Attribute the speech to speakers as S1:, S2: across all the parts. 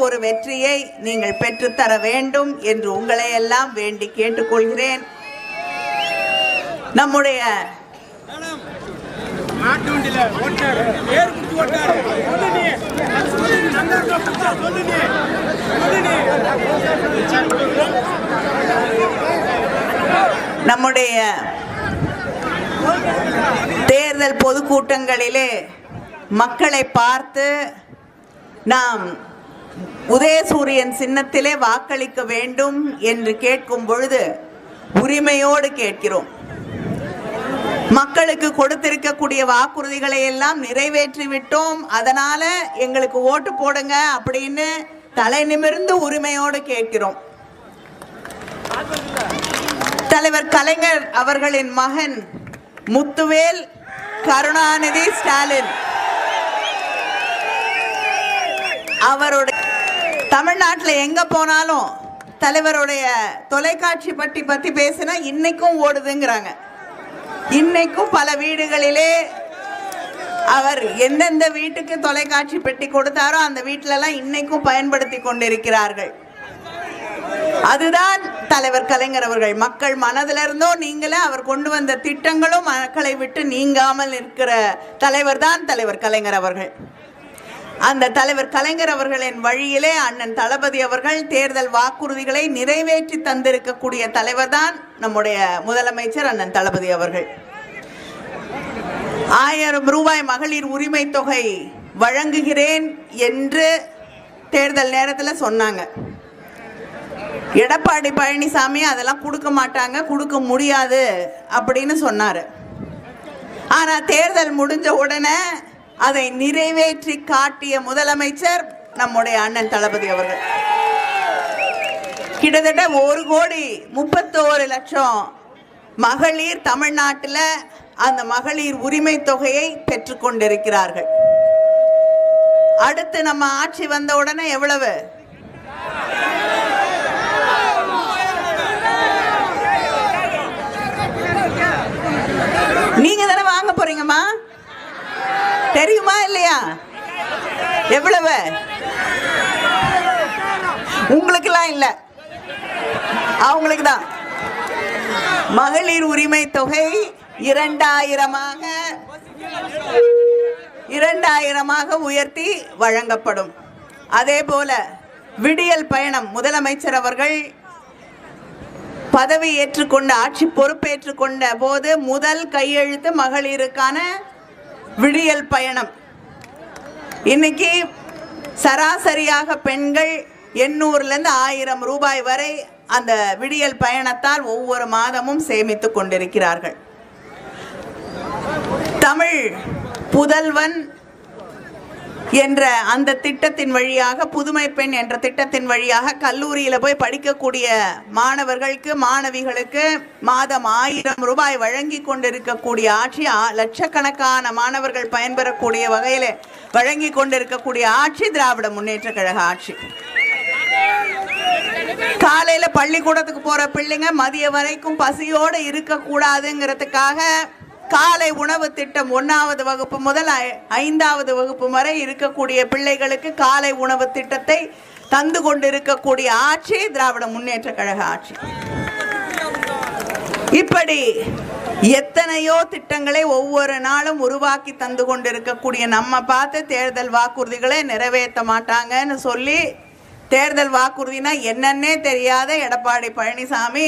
S1: ஒரு வெற்றியை நீங்கள் பெற்றுத்தர வேண்டும் என்று உங்களை எல்லாம் வேண்டி கேட்டுக்கொள்கிறேன். நம்முடைய நம்முடைய தேர்தல் பொதுக்கூட்டங்களிலே மக்களை பார்த்து நாம் உதயசூரியன் சின்னத்திலே வாக்களிக்க வேண்டும் என்று கேட்கும் பொழுது உரிமையோடு கேட்கிறோம். மக்களுக்கு கொடுத்திருக்கக்கூடிய வாக்குறுதிகளை எல்லாம் நிறைவேற்றி விட்டோம், அதனால எங்களுக்கு ஓட்டு போடுங்க அப்படின்னு தலை நிமிர்ந்து உரிமையோடு கேட்கிறோம். தலைவர் கலைஞர் அவர்களின் மகன் முத்துவேல் கருணாநிதி ஸ்டாலின் அவருடைய தமிழ்நாட்டில் எங்க போனாலும் தலைவருடைய தொலைக்காட்சி பற்றி பேசினா இன்னைக்கும் ஓடுதுங்கிறாங்க. இன்னைக்கும் பல வீடுகளிலே அவர் எந்தெந்த வீட்டுக்கு தொலைக்காட்சி பெட்டி கொடுத்தாரோ அந்த வீட்டிலெல்லாம் இன்னைக்கும் பயன்படுத்தி கொண்டிருக்கிறார்கள். அதுதான் தலைவர் கலைஞர் அவர்கள். மக்கள் மனதிலிருந்தோ நீங்களே அவர் கொண்டு வந்த திட்டங்களும் மக்களை விட்டு நீங்காமல் இருக்கிற தலைவர் தான் தலைவர் கலைஞர் அவர்கள். அந்த தலைவர் கலைஞர் அவர்களின் வழியிலே அண்ணன் தளபதி அவர்கள் தேர்தல் வாக்குறுதிகளை நிறைவேற்றி தந்திருக்கக்கூடிய தலைவர் தான் நம்முடைய முதலமைச்சர் அண்ணன் தளபதி அவர்கள். 1000 ரூபாய் மகளிர் உரிமை தொகை வழங்குகிறேன் என்று தேர்தல் நேரத்தில் சொன்னாங்க. எடப்பாடி பழனிசாமி அதெல்லாம் கொடுக்க மாட்டாங்க, கொடுக்க முடியாது அப்படின்னு சொன்னார். ஆனால் தேர்தல் முடிஞ்ச உடனே அதை நிறைவேற்றி காட்டிய முதலமைச்சர் நம்முடைய அண்ணன் தளபதி அவர்கள். கிட்டத்தட்ட 1,31,00,000 மகளிர் தமிழ்நாட்டில் அந்த மகளிர் உரிமை தொகையை பெற்றுக்கொண்டிருக்கிறார்கள். அடுத்து நம்ம ஆட்சி வந்த உடனே எவ்வளவு? நீங்க தானே வாங்க போறீங்கம்மா, தெரியுமா இல்லையா? எவ்வளவு? உங்களுக்கெல்லாம் இல்ல, அவங்களுக்கு தான். மகளிர் உரிமை தொகை 2000 உயர்த்தி வழங்கப்படும். அதே போல விடியல் பயணம் முதலமைச்சர் அவர்கள் பதவி ஏற்றுக்கொண்ட ஆட்சி பொறுப்பேற்றுக்கொண்ட போது முதல் கையெழுத்து மகளிருக்கான விடியல் பயணம். இன்னைக்கு சராசரியாக பெண்கள் 800லேருந்து 1000 ரூபாய் வரை அந்த விடியல் பயணத்தால் ஒவ்வொரு மாதமும் சேமித்துக் கொண்டிருக்கிறார்கள். தமிழ் புதல்வன் என்ற அந்த திட்டத்தின் வழியாக, புதுமை பெண் என்ற திட்டத்தின் வழியாக கல்லூரியில் போய் படிக்கக்கூடிய மாணவர்களுக்கு மாணவிகளுக்கு மாதம் 1000 ரூபாய் வழங்கி கொண்டிருக்கக்கூடிய ஆட்சி, லட்சக்கணக்கான மாணவர்கள் பயன்பெறக்கூடிய வகையில் வழங்கி கொண்டிருக்கக்கூடிய ஆட்சி திராவிட முன்னேற்ற கழக ஆட்சி. காலையில பள்ளிக்கூடத்துக்கு போற பிள்ளைங்க மதிய வரைக்கும் பசியோடு இருக்கக்கூடாதுங்கிறதுக்காக காலை உணவு திட்டம் 1வது வகுப்பு முதல் 5வது வகுப்பு வரை இருக்கக்கூடிய பிள்ளைகளுக்கு காலை உணவு திட்டத்தை தந்து கொண்டிருக்கக்கூடிய ஆட்சி திராவிட முன்னேற்ற கழக ஆட்சி. இப்படி எத்தனையோ திட்டங்களை ஒவ்வொரு நாளும் உருவாக்கி தந்து கொண்டிருக்கக்கூடிய நம்ம பார்த்து தேர்தல் வாக்குறுதிகளை நிறைவேற்ற மாட்டாங்கன்னு சொல்லி, தேர்தல் வாக்குறுதினா என்னன்னே தெரியாத எடப்பாடி பழனிசாமி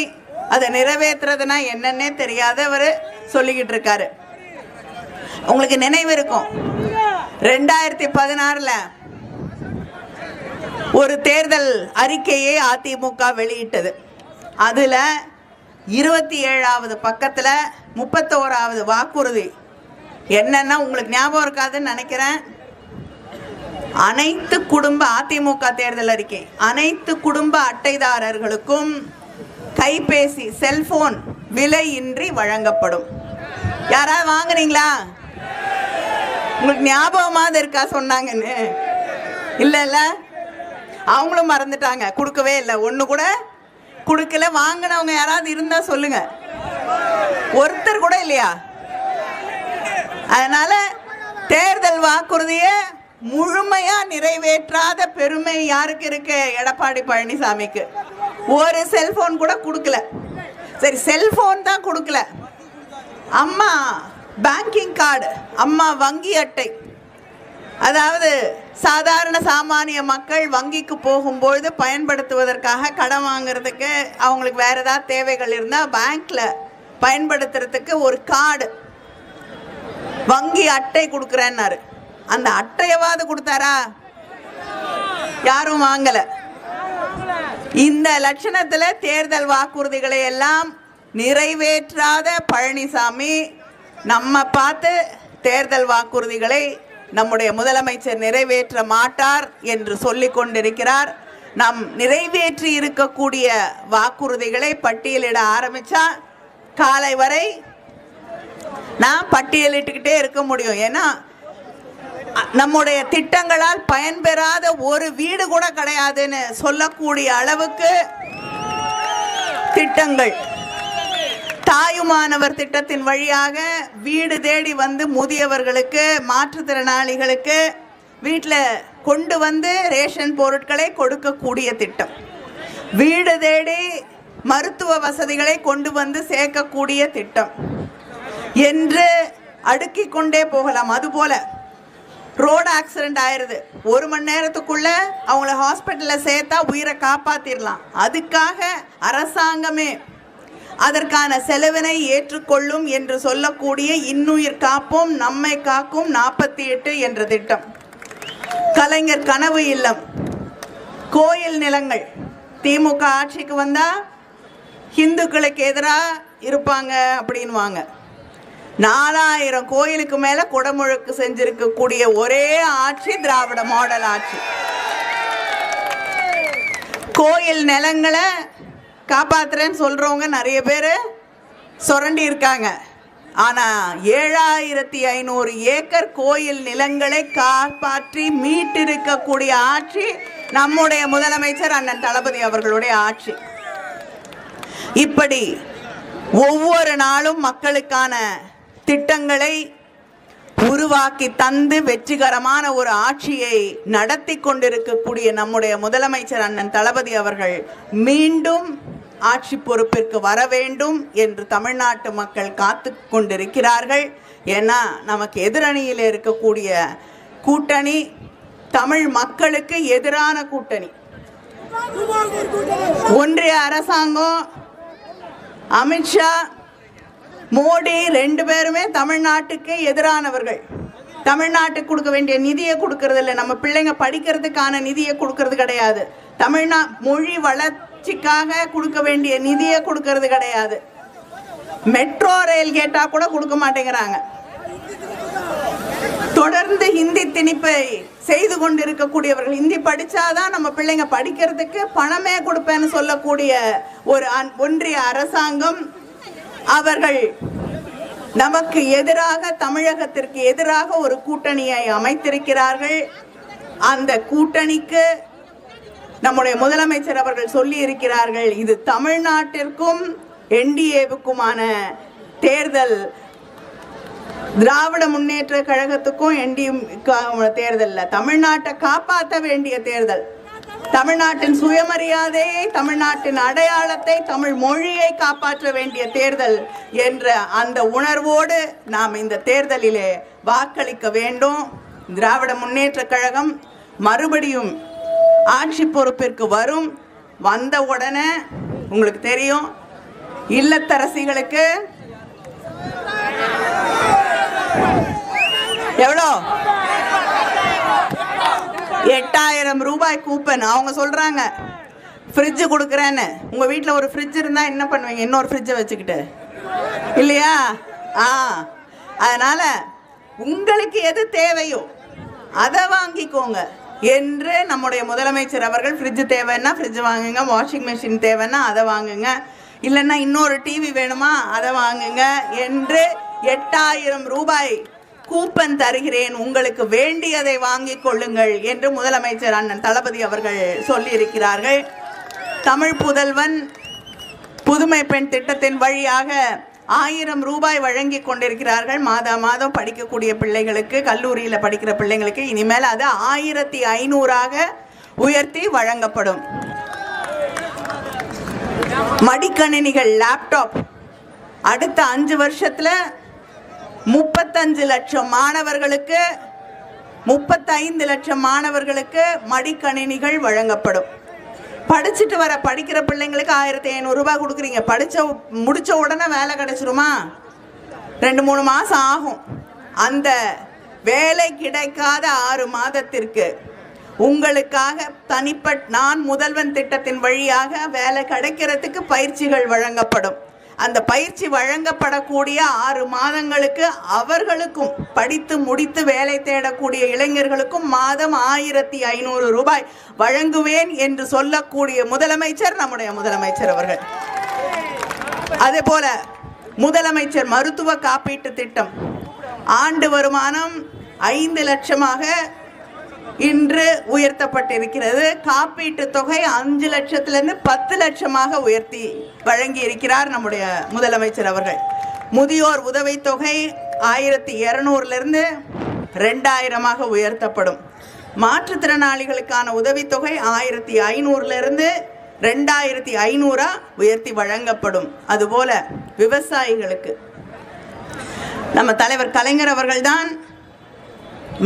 S1: அதை நிறைவேற்றுறதுனா என்னன்னே தெரியாதவர் சொல்லிக்கிட்டு இருக்காரு. உங்களுக்கு நினைவு இருக்கும், 2016 ஒரு தேர்தல் அறிக்கையை அதிமுக வெளியிட்டது. அதுல 27வது பக்கத்துல 31வது வாக்குறுதி என்னன்னா, உங்களுக்கு ஞாபகம் இருக்காதுன்னு நினைக்கிறேன். அனைத்து குடும்ப அதிமுக தேர்தல் அறிக்கை, அனைத்து குடும்ப அட்டைதாரர்களுக்கும் கைபேசி செல்போன் விலையின்றி வழங்கப்படும். யாராவது வாங்குறீங்களா? உங்களுக்கு ஞாபகமாக இருக்கா சொன்னாங்கன்னு? இல்ல, அவங்களும் மறந்துட்டாங்க, கொடுக்கவே இல்லை, ஒன்று கூட கொடுக்கல. வாங்கினவங்க யாராவது இருந்தா சொல்லுங்க, ஒருத்தர் கூட இல்லையா? அதனால தேர்தல் வாக்குறுதியை முழுமையா நிறைவேற்றாத பெருமை யாருக்கு இருக்கு? எடப்பாடி பழனிசாமிக்கு. ஒரு செல்போன் கூட கொடுக்கல. சரி, செல்போன் தான் கொடுக்கல, அம்மா பேங்கிங் கார்டு, அம்மா வங்கி அட்டை, அதாவது சாதாரண சாமானிய மக்கள் வங்கிக்கு போகும்பொழுது பயன்படுத்துவதற்காக கடன் வாங்குறதுக்கு அவங்களுக்கு வேற ஏதாவது தேவைகள் இருந்தால் பேங்க்ல பயன்படுத்துறதுக்கு ஒரு கார்டு, வங்கி அட்டை கொடுக்குறேன்னாரு. அந்த அட்டையவாது கொடுத்தாரா? யாரும் வாங்கல. இந்த லட்சணத்துல தேர்தல் வாக்குறுதிகளை எல்லாம் நிறைவேற்றாத பழனிசாமி நம்ம பார்த்து தேர்தல் வாக்குறுதிகளை நம்முடைய முதலமைச்சர் நிறைவேற்ற மாட்டார் என்று சொல்லிக் கொண்டிருக்கிறார். நாம் நிறைவேற்றி இருக்கக்கூடிய வாக்குறுதிகளை பட்டியலிட ஆரம்பிச்சா காலை வரை நான் பட்டியலிட்டுக்கிட்டே இருக்க முடியும். ஏன்னா நம்முடைய திட்டங்களால் பயன்பெறாத ஒரு வீடு கூட கிடையாதுன்னு சொல்லக்கூடிய அளவுக்கு திட்டங்கள். தாயுமானவர் திட்டத்தின் வழியாக வீடு தேடி வந்து முதியவர்களுக்கு, மாற்றுத்திறனாளிகளுக்கு வீட்டில் கொண்டு வந்து ரேஷன் பொருட்களை கொடுக்கக்கூடிய திட்டம். வீடு தேடி மருத்துவ வசதிகளை கொண்டு வந்து சேர்க்கக்கூடிய திட்டம் என்று அடுக்கிக் கொண்டே போகலாம். அதுபோல ரோடு ஆக்சிடென்ட் ஆயிடுது, 1 மணி நேரத்துக்குள்ள அவங்கள ஹாஸ்பிட்டலில் சேர்த்தா உயிரை காப்பாற்றிடலாம். அதுக்காக அரசாங்கமே அதற்கான செலவினை ஏற்றுக்கொள்ளும் என்று சொல்லக்கூடிய இன்னுயிர் காப்போம் நம்மை காக்கும் 48 என்ற திட்டம். கலைஞர் கனவு இல்லம், கோயில் நிலங்கள். திமுக ஆட்சிக்கு வந்தா ஹிந்துக்களுக்கு எதிராக இருப்பாங்க அப்படின்வாங்க. 4000 கோயிலுக்கு மேல குடமுழுக்கு செஞ்சிருக்கக்கூடிய ஒரே ஆட்சி திராவிட மாடல் ஆட்சி. கோயில் நிலங்களை காப்பாத்துறேன்னு சொல்றவங்க நிறைய பேர் சுரண்டி இருக்காங்க. ஆனா 7500 ஏக்கர் கோயில் நிலங்களை காப்பாற்றி மீட்டிருக்கக்கூடிய ஆட்சி நம்முடைய முதலமைச்சர் அண்ணன் தளபதி அவர்களுடைய ஆட்சி. இப்படி ஒவ்வொரு நாளும் மக்களுக்கான திட்டங்களை உருவாக்கி தந்து வெற்றிகரமான ஒரு ஆட்சியை நடத்தி கொண்டிருக்கக்கூடிய நம்முடைய முதலமைச்சர் அண்ணன் தளபதி அவர்கள் மீண்டும் ஆட்சி பொறுப்பிற்கு வர வேண்டும் என்று தமிழ்நாட்டு மக்கள் காத்து கொண்டிருக்கிறார்கள். ஏன்னா நமக்கு எதிரணியில் இருக்கக்கூடிய கூட்டணி தமிழ் மக்களுக்கு எதிரான கூட்டணி. ஒன்றிய அரசாங்கம், அமித்ஷா, மோடி 2 பேருமே தமிழ்நாட்டுக்கு எதிரானவர்கள். தமிழ்நாட்டுக்கு கொடுக்க வேண்டிய நிதியை கொடுக்கறது இல்லை, நம்ம பிள்ளைங்க படிக்கிறதுக்கான நிதியை கொடுக்கறது கிடையாது, மொழி வளர்ச்சிக்காக கொடுக்க வேண்டிய நிதியை கொடுக்கறது கிடையாது, மெட்ரோ ரயில் கேட்டா கூட கொடுக்க மாட்டேங்கிறாங்க. தொடர்ந்து ஹிந்தி திணிப்பை செய்து கொண்டிருக்கக்கூடியவர்கள். ஹிந்தி படிச்சாதான் நம்ம பிள்ளைங்க படிக்கிறதுக்கு பணமே கொடுப்பேன்னு சொல்லக்கூடிய ஒரு ஒன்றிய அரசாங்கம். அவர்கள் நமக்கு எதிராக, தமிழகத்திற்கு எதிராக ஒரு கூட்டணியை அமைத்திருக்கிறார்கள். அந்த கூட்டணிக்கு நம்முடைய முதலமைச்சர் அவர்கள் சொல்லி இருக்கிறார்கள், இது தமிழ்நாட்டிற்கும் என்டிஏவுக்குமான தேர்தல், திராவிட முன்னேற்ற கழகத்துக்கும் என்டிஏ தேர்தல், தமிழ்நாட்டை காப்பாற்ற வேண்டிய தேர்தல், தமிழ்நாட்டின் சுயமரியாதையை, தமிழ்நாட்டின் அடையாளத்தை, தமிழ் மொழியை காப்பாற்ற வேண்டிய தேர்தல் என்ற அந்த உணர்வோடு நாம் இந்த தேர்தலிலே வாக்களிக்க வேண்டும். திராவிட முன்னேற்ற கழகம் மறுபடியும் ஆட்சி பொறுப்பிற்கு வரும். வந்த உடனே உங்களுக்கு தெரியும், இல்லத்தரசிகளுக்கு எவ்வளோ 8000 ரூபாய் கூப்பன். அவங்க சொல்றாங்க ஃப்ரிட்ஜ் கொடுக்குறேன்னு. உங்க வீட்டில் ஒரு ஃப்ரிட்ஜ் இருந்தா என்ன பண்ணுவீங்க? இன்னொரு ஃப்ரிட்ஜை வச்சுக்கிட்டு இல்லையா? அதனால உங்களுக்கு எது தேவையோ அதை வாங்கிக்கோங்க என்று நம்முடைய முதலமைச்சர் அவர்கள், ஃப்ரிட்ஜ் தேவைன்னா ஃப்ரிட்ஜ் வாங்குங்க, வாஷிங் மிஷின் தேவைன்னா அதை வாங்குங்க, இல்லைன்னா இன்னொரு டிவி வேணுமா அதை வாங்குங்க என்று 8000 ரூபாய் கூப்பன் தருகிறேன், உங்களுக்கு வேண்டியதை வாங்கிக் கொள்ளுங்கள் என்று முதலமைச்சர் அண்ணன் தளபதி அவர்கள் சொல்லியிருக்கிறார்கள். தமிழ் புதல்வன் புதுமை பெண் திட்டத்தின் வழியாக 1000 ரூபாய் வழங்கி கொண்டிருக்கிறார்கள். மாதம் படிக்கக்கூடிய பிள்ளைகளுக்கு, கல்லூரியில் படிக்கிற பிள்ளைங்களுக்கு இனிமேல் அது 1500ஆக உயர்த்தி வழங்கப்படும். மடிக்கணினிகள், லேப்டாப் அடுத்த 5 வருஷத்துல 35 லட்சம் மாணவர்களுக்கு, 35 லட்சம் மாணவர்களுக்கு மடிக்கணினிகள் வழங்கப்படும். படிச்சுட்டு வர படிக்கிற பிள்ளைங்களுக்கு 1500 ரூபாய் கொடுக்குறீங்க. முடிச்ச உடனே வேலை கிடைச்சிருமா? 2-3 மாசம் ஆகும். அந்த வேலை கிடைக்காத 6 மாதத்திற்கு உங்களுக்காக நான் முதல்வன் திட்டத்தின் வழியாக வேலை கிடைக்கிறதுக்கு பயிற்சிகள் வழங்கப்படும். அந்த பயிற்சி வழங்கப்படக்கூடிய 6 மாதங்களுக்கு அவர்களுக்கும், படித்து முடித்து வேலை தேடக்கூடிய இளைஞர்களுக்கும் மாதம் 1500 ரூபாய் வழங்குவேன் என்று சொல்லக்கூடிய முதலமைச்சர் நம்முடைய முதலமைச்சர் அவர்கள். அதே போல முதலமைச்சர் மருத்துவ காப்பீட்டு திட்டம், ஆண்டு வருமானம் 5 லட்சமாக இன்று உயர்த்தப்பட்டிருக்கிறது. காப்பீட்டு தொகை 5 லட்சத்திலிருந்து 10 லட்சமாக உயர்த்தி வழங்கி இருக்கிறார் நம்முடைய முதலமைச்சர் அவர்கள். முதியோர் உதவித்தொகை 1200 2000 உயர்த்தப்படும். மாற்றுத்திறனாளிகளுக்கான உதவித்தொகை 1500 2500 உயர்த்தி வழங்கப்படும். அதுபோல விவசாயிகளுக்கு நம்ம தலைவர் கலைஞர் அவர்கள்தான்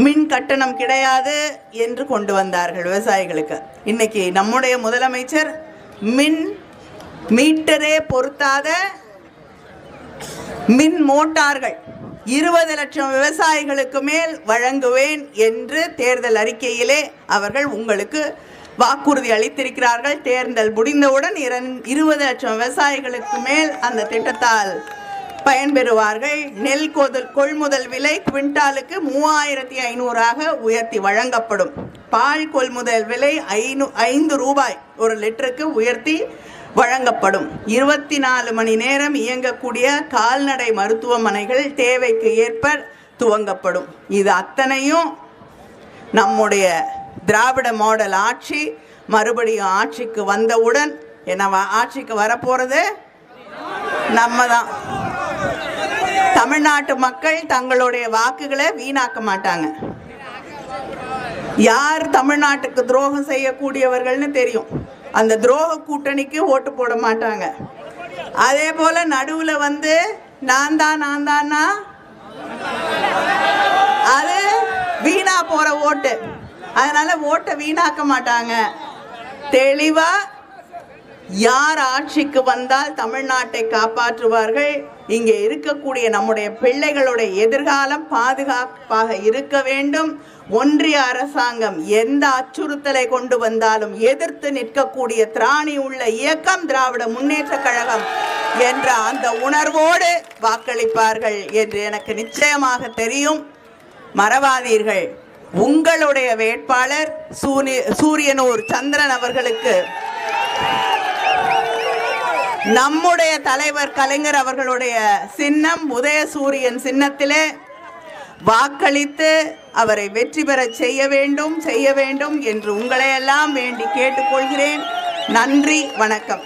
S1: மின் கட்டணம் கிடையாது என்று கொண்டு வந்தார்கள் விவசாயிகளுக்கு. இன்னைக்கு நம்முடைய முதலமைச்சர் மின் மீட்டரே பொருத்தாத மின் மோட்டார்கள் 20 லட்சம் விவசாயிகளுக்கு மேல் வழங்குவேன் என்று தேர்தல் அறிக்கையிலே அவர்கள் உங்களுக்கு வாக்குறுதி அளித்திருக்கிறார்கள். தேர்தல் முடிந்தவுடன் 20 லட்சம் விவசாயிகளுக்கு மேல் அந்த திட்டத்தால் பயன்பெறுவார்கள். நெல் கொள்முதல் விலை குவிண்டாலுக்கு 3500ஆக உயர்த்தி வழங்கப்படும். பால் கொள்முதல் விலை 5 ரூபாய் 1 லிட்டருக்கு உயர்த்தி வழங்கப்படும். 24 மணி நேரம் இயங்கக்கூடிய கால்நடை மருத்துவமனைகள் தேவைக்கு ஏற்ப துவங்கப்படும். இது அத்தனையும் நம்முடைய திராவிட மாடல் ஆட்சி மறுபடியும் ஆட்சிக்கு வந்தவுடன் ஆட்சிக்கு வரப்போறது நம்ம தான். தமிழ்நாட்டு மக்கள் தங்களுடைய வாக்குகளை வீணாக்க மாட்டாங்க. யார் தமிழ்நாட்டுக்கு துரோகம் செய்யக்கூடியவர்கள்னு தெரியும். அந்த துரோக கூட்டணிக்கு ஓட்டு போட மாட்டாங்க. அதே போல நடுவுல நான் தான்னா அது வீணா போற ஓட்டு. அதனால ஓட்டை வீணாக்க மாட்டாங்க. தெளிவா யார் ஆட்சிக்கு வந்தால் தமிழ்நாட்டை காப்பாற்றுவார்கள், இங்கே இருக்கக்கூடிய நம்முடைய பிள்ளைகளுடைய எதிர்காலம் பாதுகாப்பாக இருக்க வேண்டும். ஒன்றிய அரசாங்கம் எந்த அச்சுறுத்தலை கொண்டு வந்தாலும் எதிர்த்து நிற்கக்கூடிய திராணி உள்ள இயக்கம் திராவிட முன்னேற்ற கழகம் என்ற அந்த உணர்வோடு வாக்களிப்பார்கள் என்று எனக்கு நிச்சயமாக தெரியும். மறவாதீர்கள், உங்களுடைய வேட்பாளர் சூரியனூர் சந்திரன் அவர்களுக்கு நம்முடைய தலைவர் கலைஞர் அவர்களுடைய சின்னம் உதயசூரியன் சின்னத்திலே வாக்களித்து அவரை வெற்றி பெற செய்ய வேண்டும் என்று உங்களையெல்லாம் வேண்டி கேட்டுக்கொள்கிறேன். நன்றி, வணக்கம்.